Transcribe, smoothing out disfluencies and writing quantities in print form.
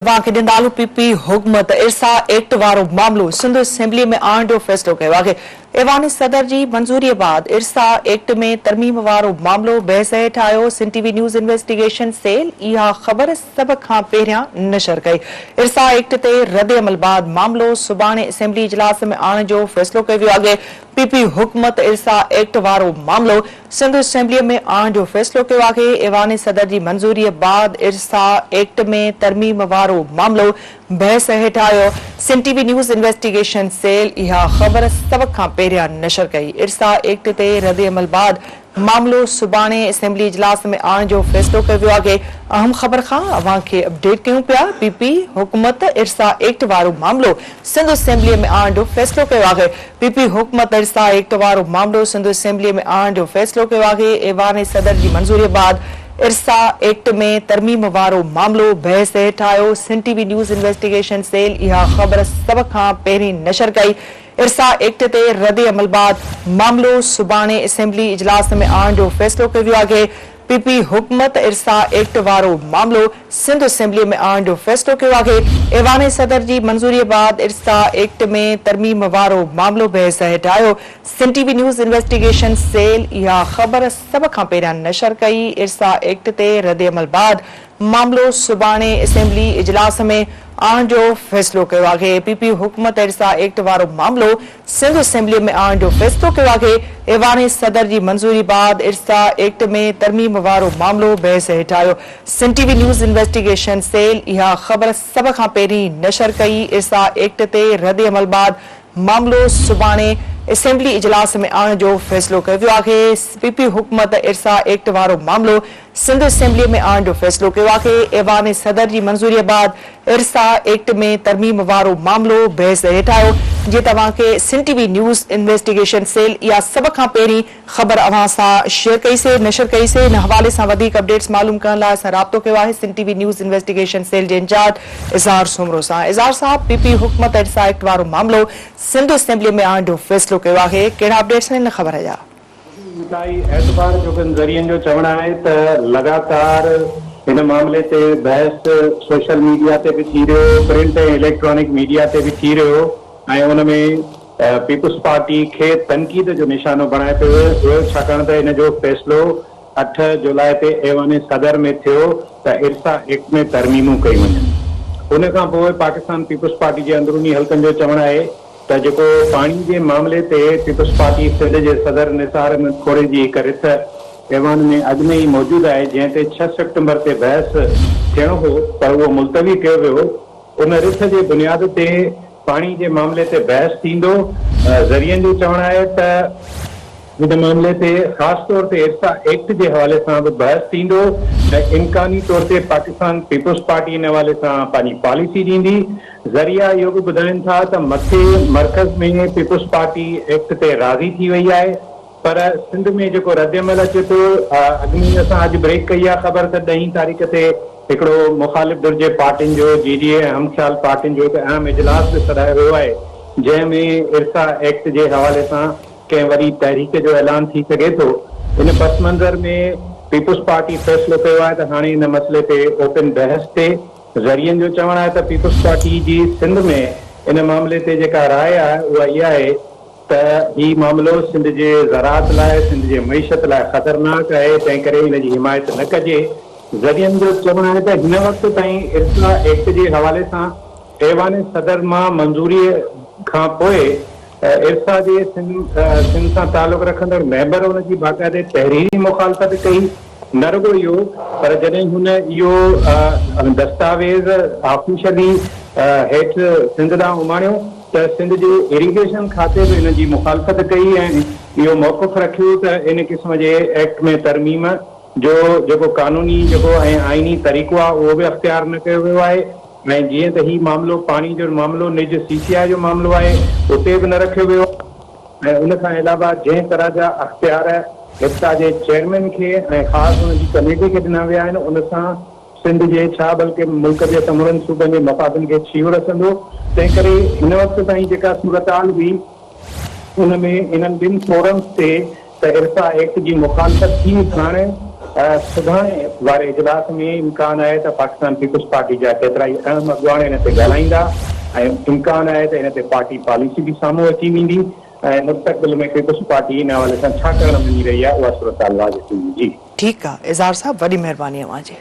वाक़े ॾिंदालू पीपी हुकूमत इरसा एक्ट वारो मामलो सिंध असेंबली में आणण जो फ़ैसिलो कयो आहे। ऐवान सदर जी मंज़ूरीअ बाद इरसा एक्ट में तरमीम वारो मामलो बहस हेठि आयो। Sindh TV news investigation cell इहा ख़बर सभ खां पहिरियां नशर कई। इरसा एक्ट ते रद्द अमल बाद मामलो सुभाणे असेंबली इजलास में आणण जो फ़ैसिलो कयो वियो आहे। पीपी हुकूमत इरसा एक्ट वारो मामलो सिंध असेंबली में आणण जो फ़ैसिलो कयो आहे। ऐवान सदर जी मंज़ूरीअ बाद इरसा एक्ट में तरमीम वारो मामलो बहस हेठि आयो। Sindh TV news investigation cell इहा ख़बर सभ खां पहिरियां नशर कई। इरसा एक्ट ते रद्द अमल बाद मामलो सुभाणे असेंबली इजलास में आणण जो फ़ैसिलो कयो वियो आहे। अहम ख़बर खां अवां खे अपडेट कयूं पिया। पीपी हुकूमत इरसा एक्ट वारो मामलो सिंध असेंबली में आणण जो फ़ैसिलो कयो आहे। पीपी हुकूमत इरसा एक्ट वारो मामलो सिंध असेंबली में आणण जो फ़ैसिलो कयो आहे। ऐवान सदर जी मंज़ूरीअ बाद इरसा एक्ट में तरमीम वारो मामलो बहस हेठि आयो। Sindh TV news investigation cell इहा ख़बर सभ खां पहिरीं नशर कई। इरसा एक्ट ते रद्द अमल बाद मामलो सुभाणे असेंबली इजलास में आणण जो फ़ैसिलो कयो वियो आहे। पीपी हुकूमत इरसा एक्ट वारो मामलो सिंध असेंबली में आणण जो फ़ैसिलो कयो आहे। ऐवान सदर जी मंज़ूरीअ बाद इरसा एक्ट में तरमीम वारो मामलो बहस हेठि आयो। Sindh TV news investigation cell इहा ख़बर सभ खां पहिरियां नशर कई। इरसा एक्ट ते रद्द अमल बाद मामलो सुभाणे असेंबली इजलास में आणण जो फ़ैसिलो कयो आहे। पीपी हुकूमत इरसा एक्ट वारो मामलो सिंध असेंबली में आणण जो फ़ैसिलो कयो आहे। ऐवान सदर जी मंज़ूरी बाद इरसा एक्ट में तरमीम वारो मामलो बहस हेठि आयो। Sindh TV news investigation cell इहा ख़बर सभ खां पहिरीं नशर कई। इरसा एक्ट ते रद्द अमल बाद मामलो सुभाणे असेंबली इजलास में आणण जो फ़ैसिलो कयो वियो आहे। पीपी हुकूमत इरसा एक्ट वारो मामलो सिंध असेंबली में आणण जो फ़ैसिलो कयो आहे। ऐवान सदर जी मंज़ूरीअ बाद इरसा एक्ट में तरमीम वारो मामलो बहस हेठि आयो। जीअं तव्हांखे Sindh TV news investigation cell इहा सभ खां पहिरीं ख़बर अवां सां शेयर कईसीं, नशर कईसीं। इन हवाले सां वधीक अपडेट्स मालूम करण लाइ असां राब्तो कयो आहे Sindh TV news investigation cell जे इंचार्ज इज़हार सुमरो सां। इज़हार साहब, पीपी हुकूमत इरसा एक्ट वारो मामलो सिंध असेंबली में आणण जो फ़ैसिलो कयो आहे। कहिड़ा अपडेट्स आहिनि इन ख़बर जा? एतबार जो नज़रियनि जो चवणु आहे त लगातार इन मामले ते बहस सोशल मीडिया ते बि थी रहियो, प्रिंट ऐं इलेक्ट्रॉनिक मीडिया ते बि थी रहियो ऐं उन में पीपुल्स पार्टी खे तनक़ीद जो निशानो बणाए पियो वियो, छाकाणि त इन जो फ़ैसिलो 8 जुलाई ते ऐवान सदर में थियो त इरसा एक्ट में तरमीमूं कयूं वञनि। उन खां पोइ पाकिस्तान पीपुल्स पार्टी जे अंदरूनी हल्कनि जो चवणु आहे त जेको पाणी जे मामले ते पीपुल्स पार्टी सिंध जे सदर निसार खोड़े जी हिकु रिथ ऐवान में अॻु में ई मौजूदु आहे, जंहिं ते 6 सितंबर ते बहस थियणो हो पर उहो मुलतवी कयो वियो। उन रिथ जे बुनियाद ते पाणी जे मामले ते बहस थींदो। ज़रियनि जो चवणु आहे त इन मामले ते ख़ासि तौर ते इरसा एक्ट जे हवाले सां बि बहस थींदो ऐं इम्कानी तौर ते पाकिस्तान पीपुल्स पार्टी इन हवाले सां पंहिंजी पॉलिसी ॾींदी। ज़रिया इहो बि ॿुधाइनि था त मथे मर्कज़ में पीपुल्स पार्टी एक्ट ते राज़ी थी वई आहे, पर सिंध में जेको रद्द अमल अचे थो, अॻु में असां अॼु ब्रेक कई आहे ख़बर त 10 तारीख़ ते हिकिड़ो मुख़ालिफ़ दुर्जे पार्टियुनि जो जीडीए ऐं हमख़्याल पार्टियुनि जो हिकु अहम इजलास बि सॾायो वियो आहे, जंहिंमें इरसा एक्ट जे हवाले सां कंहिं वरी तहरीक जो ऐलान थी सघे थो। इन पस मंज़र में पीपुल्स पार्टी फ़ैसिलो कयो आहे त हाणे इन मसइले ते ओपन बहस थिए। ज़रियनि जो चवणु आहे त पीपुल्स पार्टी जी सिंध में इन मामले ते जेका राय आहे उहा इहा आहे त हीउ मामिलो सिंध जे ज़राअत लाइ, सिंध जे मईशत लाइ ख़तरनाक आहे, तंहिं करे हिन जी हिमायत न कजे। ज़रियनि जो चवणु आहे त हिन वक़्त ताईं इरसा एक्ट जे हवाले सां ऐवान सदर मां मंज़ूरीअ खां पोइ इरसा जे सिंध सां तालुक़ रखंदड़ मेंबर हुन जी बाक़ाइदे तहरीरी मुखालफ़त कई। न रुगो इहो, पर जॾहिं हुन इहो दस्तावेज़ ऑफिशियली हेठि सिंध ॾांहुं उमाणियो त सिंध जे इरीगेशन खाते बि इन जी मुखालफ़त कई ऐं इहो मौक़िफ़ रखियो त इन क़िस्म जे एक्ट में तरमीम जो जेको कानूनी जेको ऐं आइनी तरीक़ो आहे उहो बि अख़्तियार न कयो वियो आहे। ऐं जीअं त हीउ मामिलो पाणी जो मामिलो निज CCI जो मामिलो आहे, उते बि न रखियो वियो ऐं उन खां अलावा जंहिं तरह जा अख़्तियार इरसा जे चेयरमैन खे ऐं ख़ासि हुन जी कमेटी खे ॾिना विया आहिनि, उन सां सिंध जे छा बल्कि मुल्क जे तमामु सूबनि जे मफ़ादनि खे छीव रसंदो। तंहिं करे हिन वक़्त ताईं जेका सूरताल हुई उन में इन्हनि ॿिनि फोरम्स ते त इरसा एक्ट जी मुखालफ़त थी हाणे सुभाणे वारे इजलास में इम्कान आहे त पाकिस्तान पीपुल्स पार्टी जा केतिरा ई अहम अॻुवान हिन ते ॻाल्हाईंदा ऐं इम्कान आहे त हिन ते पार्टी पॉलिसी बि साम्हूं अची वेंदी ऐं मुस्तक़बिल में पीपुल्स पार्टी इन हवाले सां छा करणु वञी रही आहे उहा सूरत वाज़िह थींदी। जी ठीकु आहे इज़हार साहब, वॾी महिरबानी अव्हां जी।